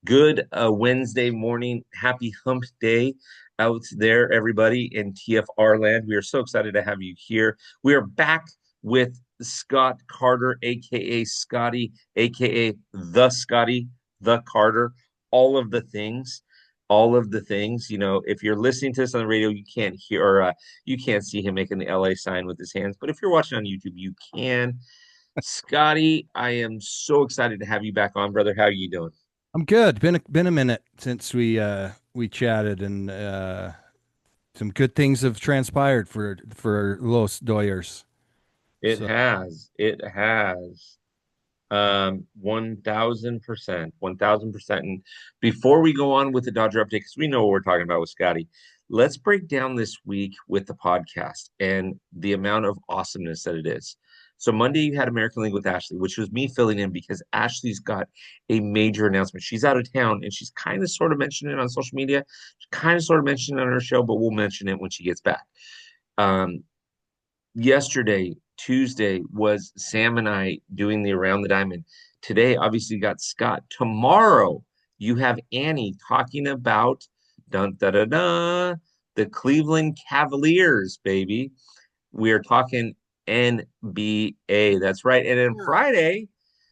Good Wednesday morning. Happy hump day out there, everybody in TFR land. We are so excited to have you here. We are back with Scott Carter, aka Scotty, aka the Scotty, the Carter, all of the things. All of the things, if you're listening to this on the radio, you can't hear or you can't see him making the LA sign with his hands. But if you're watching on YouTube, you can. Scotty, I am so excited to have you back on, brother. How are you doing? I'm good. Been a minute since we chatted, and some good things have transpired for Los Doyers. It So has. It has. 1000%. 1000%. And before we go on with the Dodger update, because we know what we're talking about with Scotty, let's break down this week with the podcast and the amount of awesomeness that it is. So Monday you had American League with Ashley, which was me filling in because Ashley's got a major announcement. She's out of town and she's kind of sort of mentioned it on social media. She kind of sort of mentioned it on her show, but we'll mention it when she gets back. Um, Yesterday, Tuesday, was Sam and I doing the Around the Diamond. Today, obviously, you got Scott. Tomorrow, you have Annie talking about dun, da, da, da, the Cleveland Cavaliers, baby. We are talking NBA. That's right. And then Friday,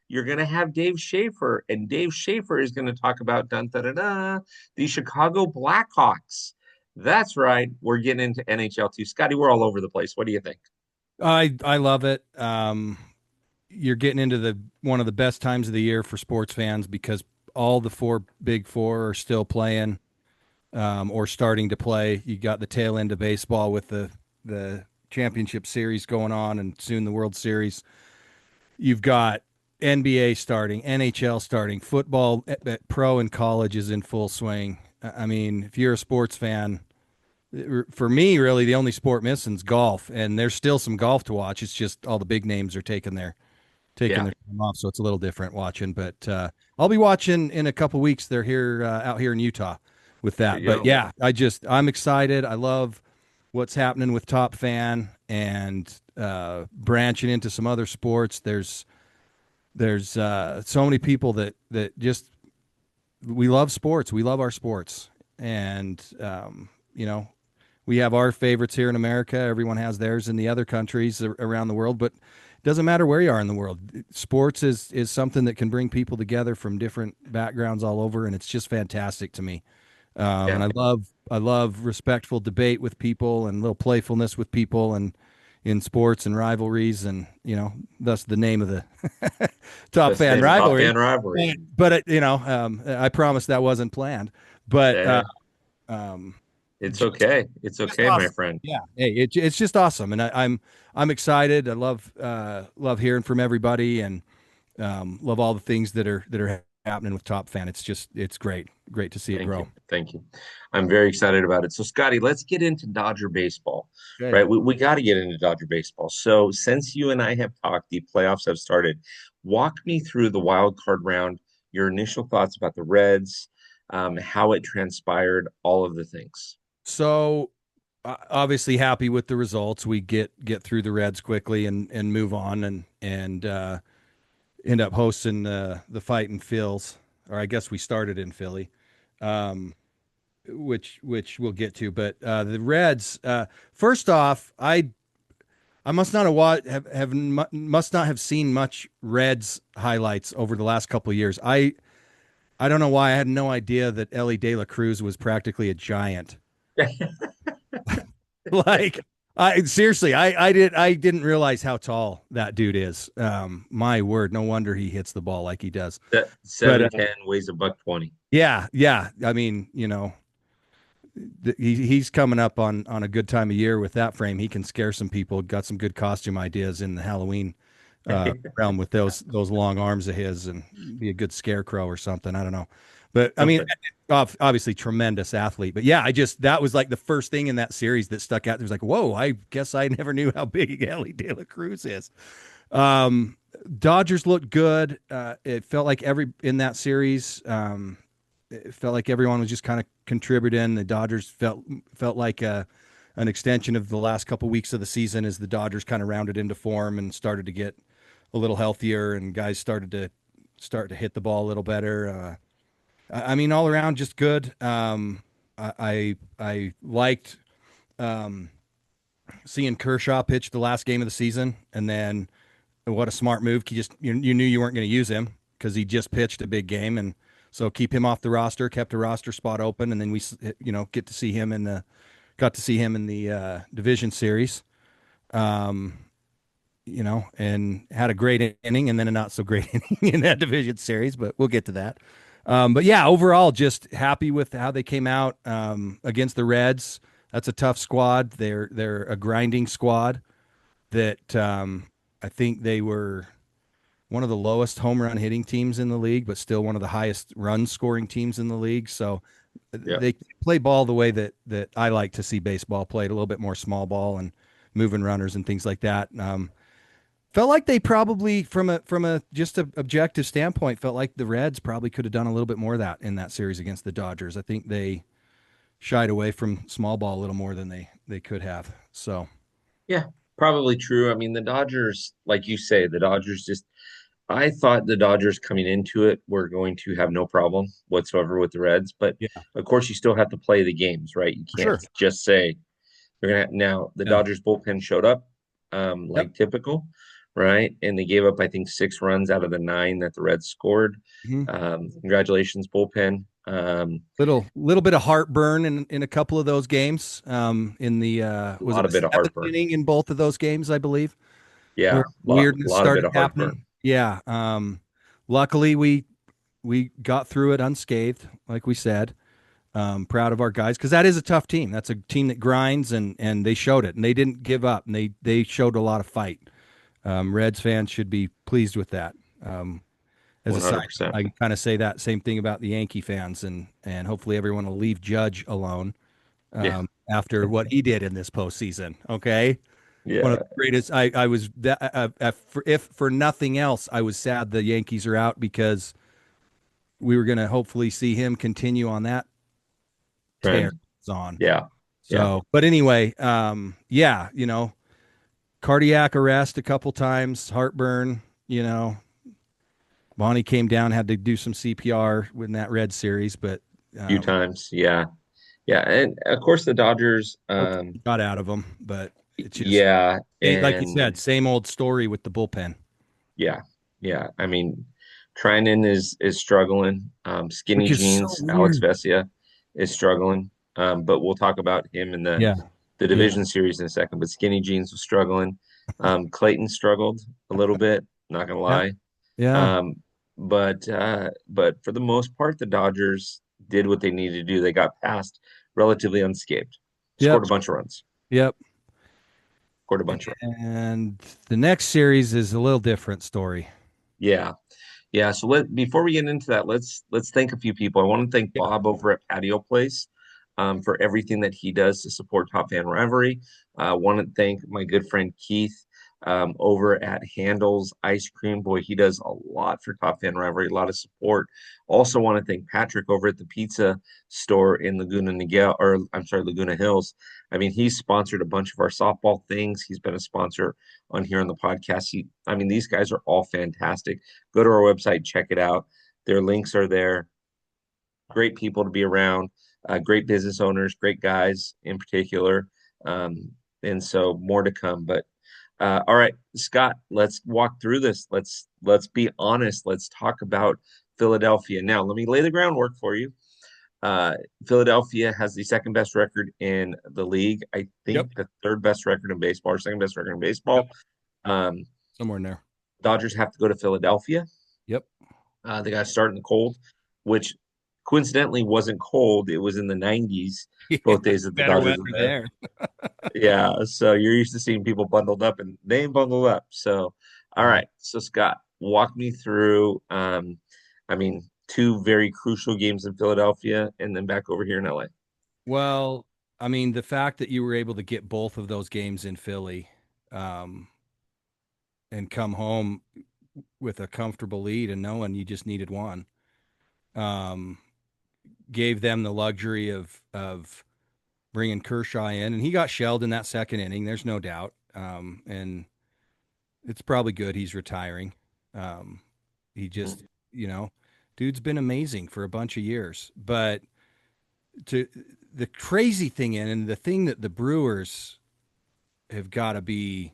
you're going to have Dave Schaefer, and Dave Schaefer is going to talk about dun, da, da, da, the Chicago Blackhawks. That's right. We're getting into NHL too. Scotty, we're all over the place. What do you think? I love it. You're getting into the one of the best times of the year for sports fans because all the four big four are still playing, or starting to play. You got the tail end of baseball with the championship series going on, and soon the World Series. You've got NBA starting, NHL starting, football at pro and college is in full swing. I mean, if you're a sports fan, for me, really, the only sport missing is golf, and there's still some golf to watch. It's just all the big names are taking Yeah, their time off, so it's a little different watching. But I'll be watching in a couple weeks. They're here out here in Utah with there that. you But go. yeah, I'm excited. I love what's happening with Top Fan and branching into some other sports. There's so many people that just we love sports. We love our sports, and you know we have our favorites here in America. Everyone has theirs in the other countries around the world, but it doesn't matter where you are in the world. Sports is something that can bring people together from different backgrounds all over, and it's just fantastic to me. And Yeah, I love respectful debate with people and little playfulness with people and in sports and rivalries, and thus the name of the top that's the fan name of Top rivalry. Fan Rivalry. I promise that wasn't planned, but Eh, um, it's just okay. It's just okay, my awesome. friend. Yeah, hey, it's just awesome, and I'm excited. I love hearing from everybody, and love all the things that are happening with Top Fan. It's great to see it Thank grow. you. Thank you. I'm very excited about it. So, Scotty, let's get into Dodger baseball, Good. right? We got to get into Dodger baseball. So, since you and I have talked, the playoffs have started. Walk me through the wild card round, your initial thoughts about the Reds, how it transpired, all of the things. So obviously happy with the results. We get through the Reds quickly and move on and end up hosting the fight in Phil's, or I guess we started in Philly, um, which we'll get to. But the Reds, first off, I must not must not have seen much Reds highlights over the last couple of years. I don't know why I had no idea that Ellie De La Cruz was practically a giant. Like I seriously, I didn't realize how tall that dude is. My word, no wonder he hits the ball like he does. That But 7'10" weighs a buck 20. yeah, yeah. I mean, he's coming up on a good time of year with that frame. He can scare some people. Got some good costume ideas in the Halloween realm with those long arms of his, and be a good scarecrow or something. I don't know, but I mean, Something. obviously tremendous athlete. But yeah, that was like the first thing in that series that stuck out. There was like, whoa, I guess I never knew how big Ellie De La Cruz is. Um, Dodgers looked good. It felt like every in that series. It felt like everyone was just kind of contributing. The Dodgers felt like an extension of the last couple weeks of the season as the Dodgers kind of rounded into form and started to get a little healthier, and guys started to hit the ball a little better. I mean, all around just good. I liked um, seeing Kershaw pitch the last game of the season, and then what a smart move. You knew you weren't going to use him because he just pitched a big game, and so keep him off the roster, kept a roster spot open, and then get to see him in the got to see him in the division series. Um, and had a great inning and then a not so great inning in that division series, but we'll get to that. But yeah, overall, just happy with how they came out against the Reds. That's a tough squad. They're a grinding squad that I think they were one of the lowest home run hitting teams in the league, but still one of the highest run scoring teams in the league. So Yeah. they play ball the way that I like to see baseball played, a little bit more small ball and moving runners and things like that. Felt like they probably, from a just a objective standpoint, felt like the Reds probably could have done a little bit more of that in that series against the Dodgers. I think they shied away from small ball a little more than they could have. So Yeah, probably true. I mean, the Dodgers, like you say, the Dodgers just, I thought the Dodgers coming into it were going to have no problem whatsoever with the Reds. But yeah, of course, you still have to play the games, right? You for can't sure. just say they're going to. Now, the Yeah. Dodgers bullpen showed up Yep. like typical, right? And they gave up, I think, 6 runs out of the 9 that the Reds scored. Mhm. Congratulations, bullpen. Little bit of heartburn in a couple of those games. In the A was it lot the of bit of seventh heartburn. inning in both of those games, I believe, Yeah, where weirdness lot of bit started of heartburn. happening. Yeah. Luckily we got through it unscathed, like we said. Proud of our guys because that is a tough team. That's a team that grinds and they showed it and they didn't give up and they showed a lot of fight. Reds fans should be pleased with that. As a side note, 100%. I can kind of say that same thing about the Yankee fans and hopefully everyone will leave Judge alone Yeah, after what he did in this postseason. Okay, one of yeah, the greatest. I was that if for nothing else, I was sad the Yankees are out because we were going to hopefully see him continue on that tear trend. on. Yeah, yeah. So, but anyway, yeah, cardiac arrest a couple times, heartburn, Bonnie came down, had to do some CPR in that red series, but Few um, times. Yeah, yeah. And of course, the Dodgers. hopefully got out of them. But it's just, Yeah, like you and said, same old story with the bullpen. yeah, yeah. I mean, Trinan is struggling. Skinny Which is so Jeans, Alex weird. Vesia is struggling. But we'll talk about him in Yeah, the yeah, division series in a second. But Skinny Jeans was struggling. Clayton struggled a little bit. Not gonna yeah, lie. yeah. Um, but for the most part, the Dodgers did what they needed to do. They got past relatively unscathed. Scored Yep, a bunch of runs. yep. Scored a bunch of runs. And the next series is a little different story. Yeah. Yeah. So before we get into that, let's thank a few people. I want to thank Yeah. Bob over at Patio Place for everything that he does to support Top Fan Rivalry. I want to thank my good friend Keith over at Handles Ice Cream. Boy, he does a lot for Top Fan Rivalry, a lot of support. Also want to thank Patrick over at the pizza store in Laguna Niguel, or I'm sorry, Laguna Hills. I mean, he's sponsored a bunch of our softball things. He's been a sponsor on here on the podcast. I mean, these guys are all fantastic. Go to our website, check it out. Their links are there. Great people to be around, great business owners, great guys in particular. Um, and so more to come. But all right, Scott, let's walk through this. Let's be honest. Let's talk about Philadelphia. Now, let me lay the groundwork for you. Uh, Philadelphia has the second best record in the league. I Yep, think the third best record in baseball, or second best record in yep. baseball. Um, Somewhere in there. Dodgers have to go to Philadelphia. Yep. They got to start in the cold, which coincidentally wasn't cold. It was in the 90s Yeah, both days that the better Dodgers weather were there. there. Yeah, so you're used to seeing people bundled up, and they ain't bundled up. So, all Yeah. right. So Scott, walk me through. I mean, two very crucial games in Philadelphia, and then back over here in LA. Well, I mean, the fact that you were able to get both of those games in Philly, um, and come home with a comfortable lead and knowing you just needed one, um, gave them the luxury of bringing Kershaw in, and he got shelled in that second inning. There's no doubt, and it's probably good he's retiring. He just, you know, Dude's been amazing for a bunch of years. But to the crazy thing and the thing that the Brewers have got to be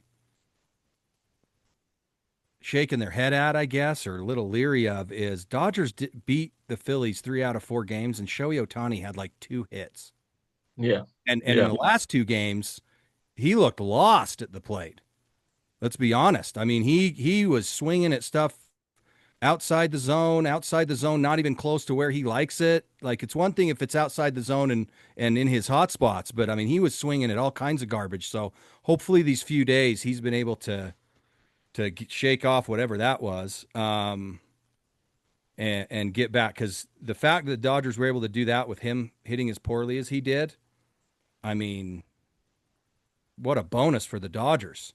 shaking their head at, I guess, or a little leery of, is Dodgers beat the Phillies 3 out of 4 games, and Shohei Ohtani had like 2 hits. Yeah. And in Yeah. the last 2 games, he looked lost at the plate. Let's be honest. I mean, he was swinging at stuff outside the zone, not even close to where he likes it. Like, it's one thing if it's outside the zone and in his hot spots, but I mean, he was swinging at all kinds of garbage. So hopefully these few days he's been able to shake off whatever that was, and get back, because the fact that the Dodgers were able to do that with him hitting as poorly as he did, I mean, what a bonus for the Dodgers.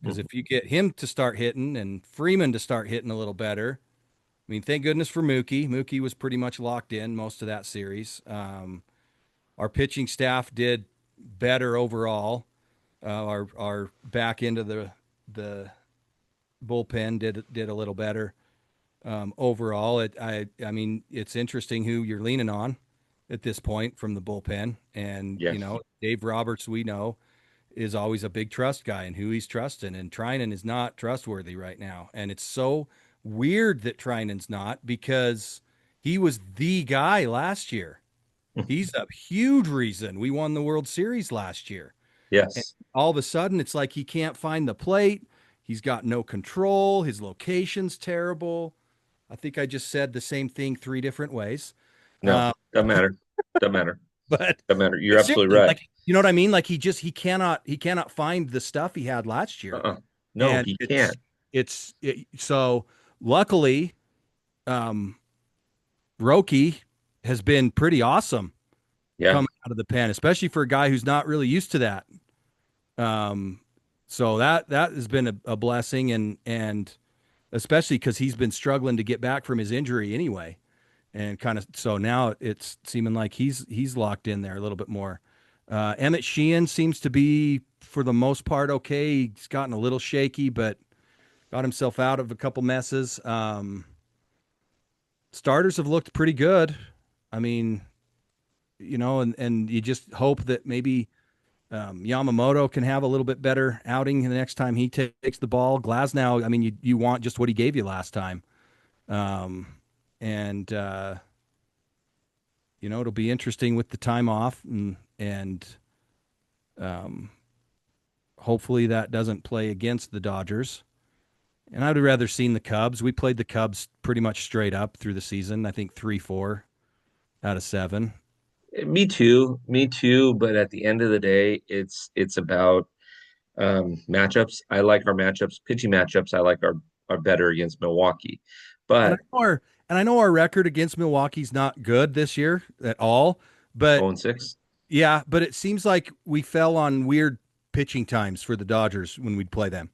Because if you get him to start hitting and Freeman to start hitting a little better, I mean, thank goodness for Mookie. Mookie was pretty much locked in most of that series. Our pitching staff did better overall. Our back end of the bullpen did a little better overall. I mean, it's interesting who you're leaning on at this point from the bullpen, and Yes. Dave Roberts, we know, is always a big trust guy and who he's trusting. And Trinan is not trustworthy right now. And it's so weird that Trinan's not, because he was the guy last year. He's a huge reason we won the World Series last year. And Yes. all of a sudden, it's like he can't find the plate. He's got no control. His location's terrible. I think I just said the same thing 3 different ways. No, Uh, doesn't matter. Doesn't matter. but Doesn't matter. You're but absolutely seriously, right. like, you know what I mean? Like, he cannot find the stuff he had last year, Uh-uh. No, and he can't. so luckily, um, Roki has been pretty awesome Yeah. coming out of the pen, especially for a guy who's not really used to that. Um, so that has been a blessing, and especially because he's been struggling to get back from his injury anyway, and kind of so now it's seeming like he's locked in there a little bit more. Emmett Sheehan seems to be, for the most part, okay. He's gotten a little shaky, but got himself out of a couple messes. Starters have looked pretty good. I mean, and you just hope that maybe Yamamoto can have a little bit better outing the next time he takes the ball. Glasnow, I mean, you want just what he gave you last time. Um, and it'll be interesting with the time off, and um, hopefully that doesn't play against the Dodgers. And I'd rather seen the Cubs. We played the Cubs pretty much straight up through the season. I think 3-4 out of 7. Me too. Me too. But at the end of the day, it's about matchups. I like our matchups, pitching matchups. I like our better against Milwaukee. And I But know our and I know our record against Milwaukee's not good this year at all. But 0-6. yeah, but it seems like we fell on weird pitching times for the Dodgers when we'd play them,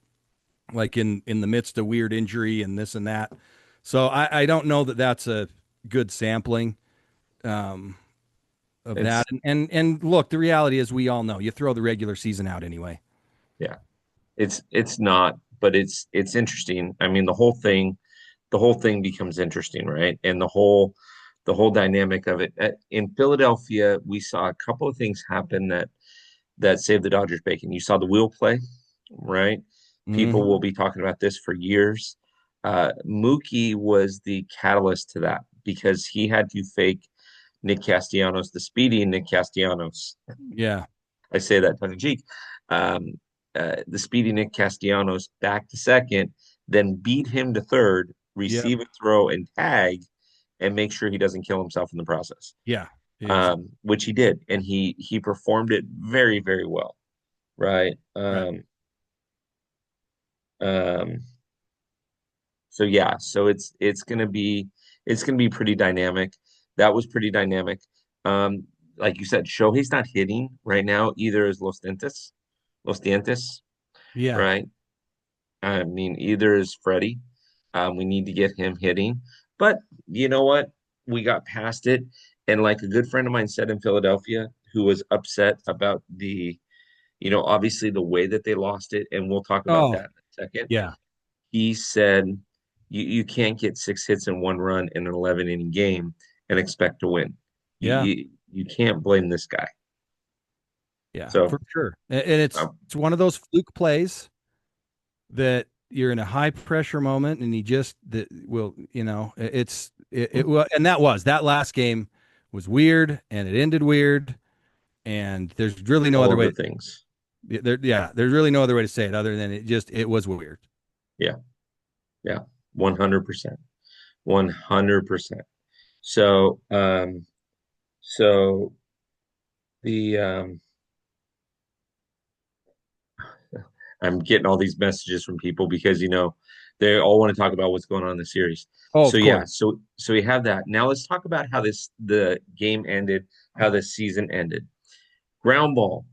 like in the midst of weird injury and this and that. So I don't know that that's a good sampling um, of It's that. And look, the reality is, we all know you throw the regular season out anyway. yeah. It's not, but it's interesting. I mean, the whole thing becomes interesting, right? And the whole dynamic of it. In Philadelphia, we saw a couple of things happen that saved the Dodgers bacon. You saw the wheel play, right? People Hmm. will be talking about this for years. Mookie was the catalyst to that because he had to fake Nick Castellanos, the speedy Nick Castellanos. Yeah, I say that tongue in cheek. Um, the speedy Nick Castellanos back to second, then beat him to third, yeah, receive a throw and tag, and make sure he doesn't kill himself in the process. yeah. Exactly. Which he did, and he performed it very, very well. Right. Right. Um, so yeah, so it's gonna be pretty dynamic. That was pretty dynamic. Um, like you said, Shohei's not hitting right now either. Is Los Dientes, Yeah. right? I mean, either is Freddie. We need to get him hitting, but you know what? We got past it, and like a good friend of mine said in Philadelphia, who was upset about obviously the way that they lost it, and we'll talk about Oh, that in a second. yeah. He said You can't get 6 hits and 1 run in an 11 inning game and expect to win. You, Yeah. you you can't blame this guy. Yeah, So for sure. And it's one of those fluke plays that you're in a high pressure moment and he just that will, it was, and that last game was weird and it ended weird and there's really no all other of the way things. there's really no other way to say it other than it was weird. Yeah, yeah, 100%, 100%. So so the I'm getting all these messages from people because they all want to talk about what's going on in the series. Oh, So of yeah, course. so we have that. Now let's talk about how the game ended, how the season ended. Ground ball,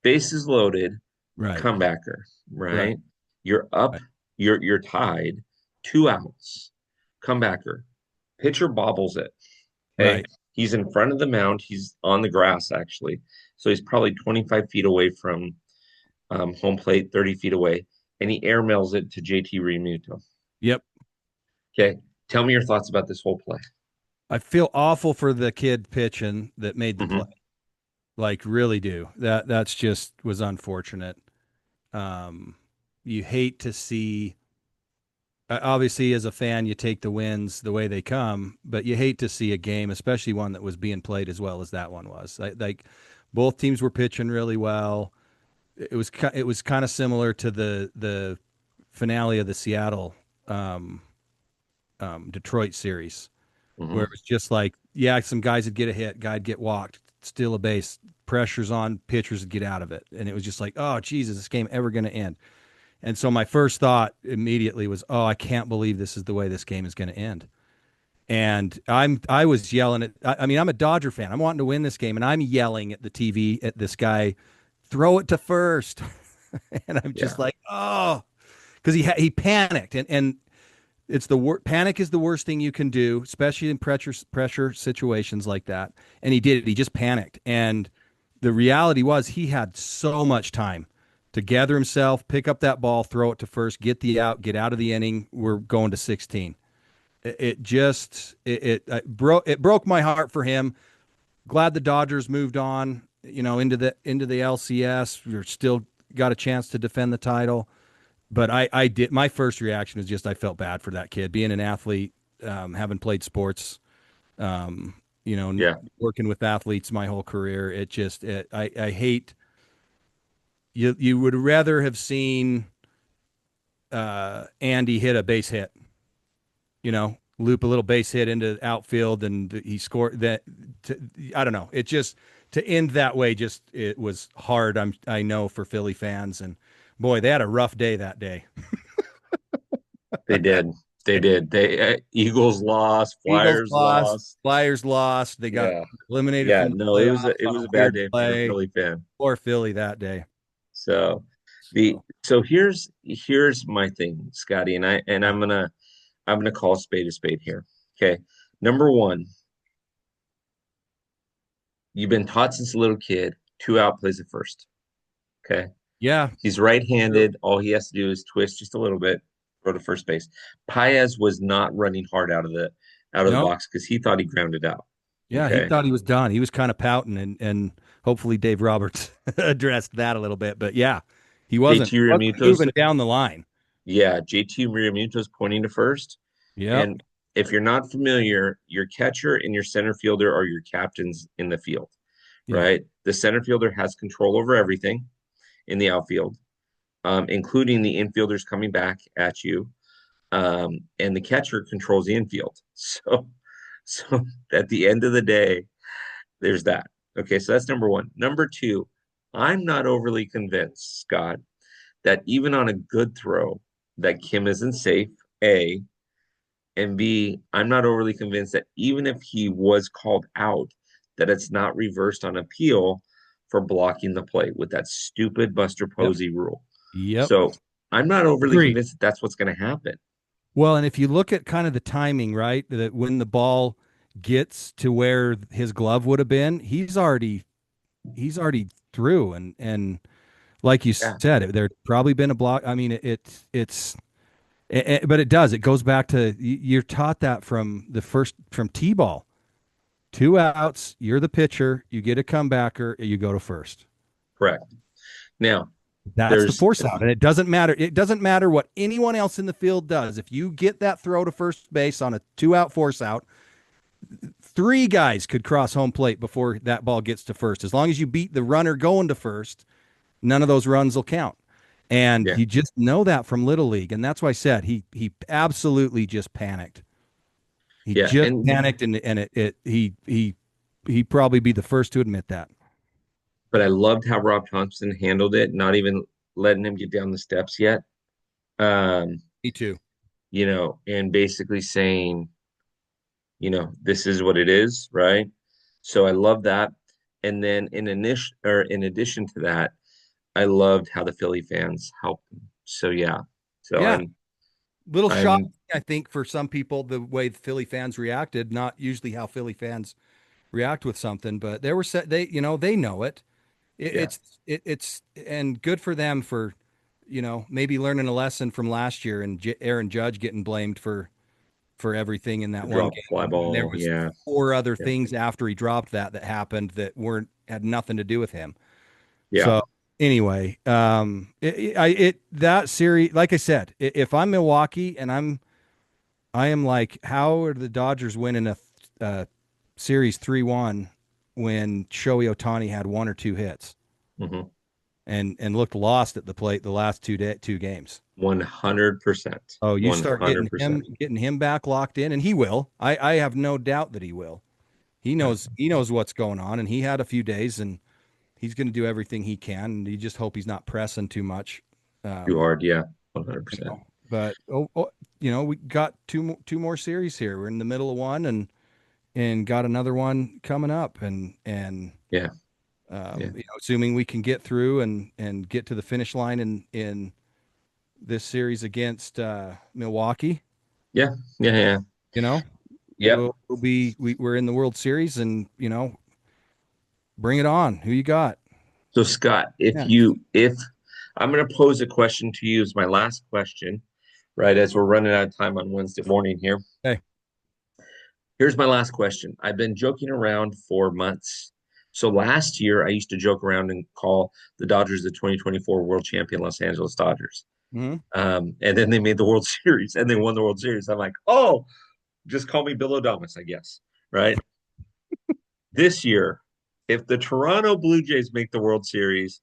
bases loaded, Right. comebacker, Right. right? You're up, Right. you're tied, 2 outs, comebacker. Pitcher bobbles it. Okay. Right. He's in front of the mound. He's on the grass, actually. So he's probably 25 feet away from home plate, 30 feet away, and he airmails it to JT Realmuto. Yep. Okay. Tell me your thoughts about this whole play. I feel awful for the kid pitching that made the play. Hmm. Like really do. That's just was unfortunate. Um, you hate to see. Obviously, as a fan, you take the wins the way they come, but you hate to see a game, especially one that was being played as well as that one was. Like both teams were pitching really well. It was kind of similar to the finale of the Seattle Detroit series, where Hmm. it was just like, yeah, some guys would get a hit, guy'd get walked, steal a base, pressure's on, pitchers would get out of it, and it was just like, oh Jesus, this game ever going to end? And so my first thought immediately was, oh, I can't believe this is the way this game is going to end. And I was yelling at, I mean, I'm a Dodger fan. I'm wanting to win this game, and I'm yelling at the TV at this guy, throw it to first. And I'm just Yeah. like, oh, because he panicked, and it's the panic is the worst thing you can do, especially in pressure situations like that. And he did it. He just panicked, and the reality was he had so much time to gather himself, pick up that ball, throw it to first, get the out, get out of the inning. We're going to 16. It just it broke my heart for him. Glad the Dodgers moved on, into the LCS. We're still got a chance to defend the title. But I did. My first reaction was just I felt bad for that kid, being an athlete, having played sports, um, Yeah. working with athletes my whole career. I hate you would rather have seen Andy hit a base hit, loop a little base hit into outfield and he scored that. I don't know. It just to end that way, just it was hard. I know for Philly fans, and boy, they had a rough day that day. They did. They did. Eagles lost, Eagles Flyers lost, lost. Flyers lost. They got Yeah. eliminated Yeah. from the No, it was playoffs a, it on a was a bad weird day for a play. Philly fan. Poor Philly that day. So the So so here's my thing, Scotty, and I and yeah, I'm gonna call a spade here. Okay. Number one, you've been taught since a little kid, 2 out plays at first. Okay. yeah, He's true. right-handed. All he has to do is twist just a little bit, go to first base. Paez was not running hard out of the No, box because he thought he grounded out. yeah, he Okay. thought he was done. He was kind of pouting, and hopefully Dave Roberts addressed that a little bit. But yeah, he wasn't JT wasn't Realmuto's, moving down the line. yeah, JT Realmuto's pointing to first. Yep. And if you're not familiar, your catcher and your center fielder are your captains in the field, Yeah. right? The center fielder has control over everything in the outfield, including the infielders coming back at you. And the catcher controls the infield. So at the end of the day, there's that. Okay, so that's number one. Number two, I'm not overly convinced, Scott, that even on a good throw, that Kim isn't safe. A and B, I'm not overly convinced that even if he was called out, that it's not reversed on appeal for blocking the play with that stupid Buster Yep. Posey rule. Yep. So I'm not overly Agreed. convinced that that's what's going to happen. Well, and if you look at kind of the timing, right, that when the ball gets to where his glove would have been, he's already through, and like you Yeah. said, there'd probably been a block. I mean, it's But it does. It goes back to you're taught that from from T-ball. Two outs, you're the pitcher, you get a comebacker, you go to first. Correct. Now, That's the there's force out. And it doesn't matter. It doesn't matter what anyone else in the field does. If you get that throw to first base on a 2-out force out, three guys could cross home plate before that ball gets to first. As long as you beat the runner going to first, none of those runs will count. And yeah, you just know that from Little League. And that's why I said he absolutely just panicked. He yeah, just and panicked and he'd probably be the first to admit that. but I loved how Rob Thompson handled it, not even letting him get down the steps yet. Um, Me too. and basically saying, this is what it is, right? So I love that. And then in addition to that, I loved how the Philly fans helped him. So yeah. So Yeah. Little shocking, I'm I think, for some people, the way the Philly fans reacted, not usually how Philly fans react with something, but they were set, they know it. yeah, It's and good for them for, maybe learning a lesson from last year and Aaron Judge getting blamed for everything in the that one drop game fly when there ball. was Yeah. four other Yeah. things after he dropped that happened that weren't had nothing to do with him. Yeah. So anyway, that series, like I said, if I'm Milwaukee and I am like, how are the Dodgers winning a series 3-1 when Shohei Ohtani had one or two hits hmm and looked lost at the plate the last two games? 100%. Oh, you start 100%. getting him back locked in, and he will. I have no doubt that he will. He knows what's going on, and he had a few days, and he's going to do everything he can. And you just hope he's not pressing too much. Too Um, hard. Yeah. 100%. but we got two more series here. We're in the middle of one, and got another one coming up, and Yeah. Yeah. assuming we can get through and get to the finish line in this series against Milwaukee, Yeah. Yeah. Yeah. you know, Yep. we're in the World Series, and bring it on. Who you got? So Scott, Yeah. if I'm going to pose a question to you as my last question, right? As we're running out of time on Wednesday morning here. Hey. Here's my last question. I've been joking around for months. So last year, I used to joke around and call the Dodgers the 2024 World Champion Los Angeles Dodgers. Hmm. And then they made the World Series and they won the World Series. I'm like, oh, just call me Bill O'Donis, I guess. Right. This year, if the Toronto Blue Jays make the World Series,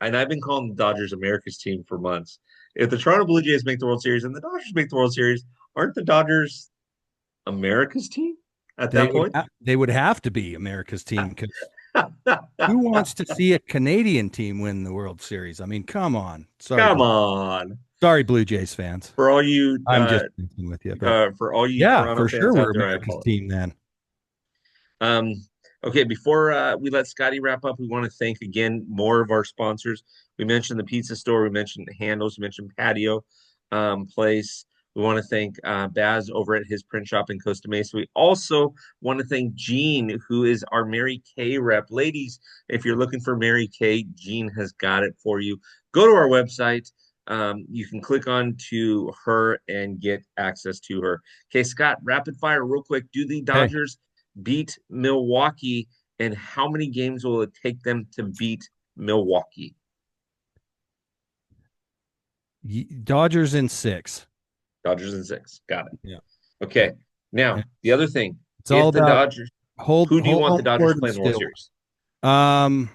and I've been calling the Dodgers America's team for months, if the Toronto Blue Jays make the World Series and the Dodgers make the World Series, aren't the Dodgers America's team at that point? They would have to be America's team because who wants to see a Canadian team win the World Series? I mean, come on. Come on. Sorry, Blue Jays fans. For all you I'm just messing with you, but yeah, Toronto for sure fans we're out there, I America's apologize. team then. Um, okay, before we let Scotty wrap up, we want to thank again more of our sponsors. We mentioned the pizza store, we mentioned Handles, we mentioned Patio Place. We want to thank Baz over at his print shop in Costa Mesa. We also want to thank Jean, who is our Mary Kay rep. Ladies, if you're looking for Mary Kay, Jean has got it for you. Go to our website. You can click on to her and get access to her. Okay, Scott, rapid fire, real quick. Do the Hey, Dodgers beat Milwaukee, and how many games will it take them to beat Milwaukee? Dodgers in 6. Dodgers in six. Got it. Yeah. Okay. Yeah. Now, the other thing, It's all if the about Dodgers, hold who do you hold want the home Dodgers to court play and in the World still. Series? Um,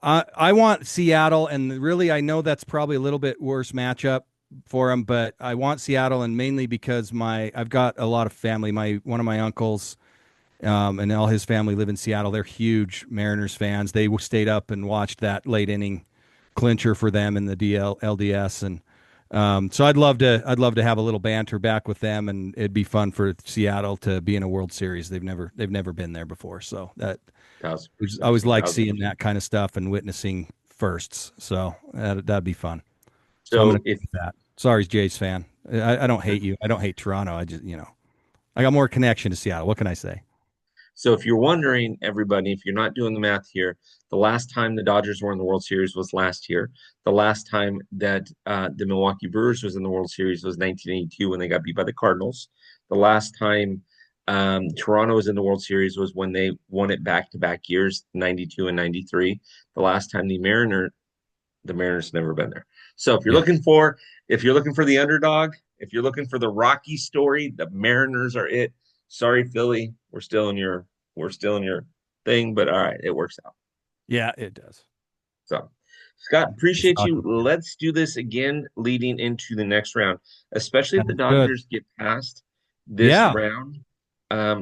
I want Seattle, and really, I know that's probably a little bit worse matchup for them, but I want Seattle, and mainly because I've got a lot of family. One of my uncles, and all his family live in Seattle. They're huge Mariners fans. They stayed up and watched that late inning clincher for them in the LDS, and so I'd love to have a little banter back with them, and it'd be fun for Seattle to be in a World Series. They've never been there before, so that Thousand I percent. always like Thousand seeing percent. that kind of stuff and witnessing firsts. So that'd be fun. So I'm gonna So go with that. Sorry, Jays fan. I don't hate you. I don't hate Toronto. I just I got more connection to Seattle. What can I say? So if you're wondering, everybody, if you're not doing the math here, the last time the Dodgers were in the World Series was last year. The last time that the Milwaukee Brewers was in the World Series was 1982 when they got beat by the Cardinals. The last time Toronto was in the World Series was when they won it back-to-back years, 92 and 93. The last time the Mariners never been there. So Yeah. if you're looking for the underdog, if you're looking for the Rocky story, the Mariners are it. Sorry, Philly, we're still in your thing, but all right, it works out. Yeah, it does. So, Scott, It's appreciate you. talking. Let's do this again leading into the next round, especially if the Sounds good. Dodgers get past this Yeah, round.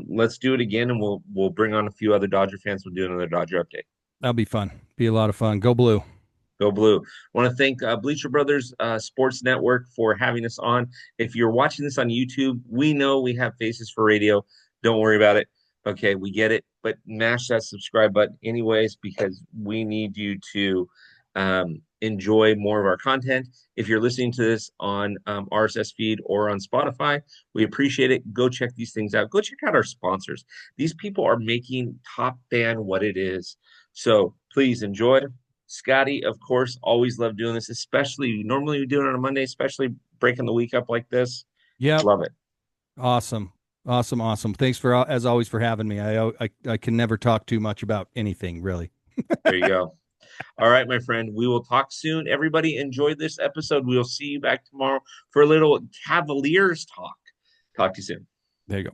Let's do it again, and we'll bring on a few other Dodger fans. We'll do another Dodger update. that'll be fun. Be a lot of fun. Go blue. Go Blue. I want to thank Bleacher Brothers Sports Network for having us on. If you're watching this on YouTube, we know we have faces for radio. Don't worry about it. Okay, we get it. But mash that subscribe button anyways, because we need you to enjoy more of our content. If you're listening to this on RSS feed or on Spotify, we appreciate it. Go check these things out. Go check out our sponsors. These people are making Top Fan what it is. So please enjoy. Scotty, of course, always love doing this, especially normally we do it on a Monday, especially breaking the week up like this. Yep. Love it. Awesome. Awesome. Awesome. Thanks for, as always, for having me. I can never talk too much about anything, really. There you go. All right, my friend. We will talk soon. Everybody enjoyed this episode. We will see you back tomorrow for a little Cavaliers talk. Talk to you soon. There you go.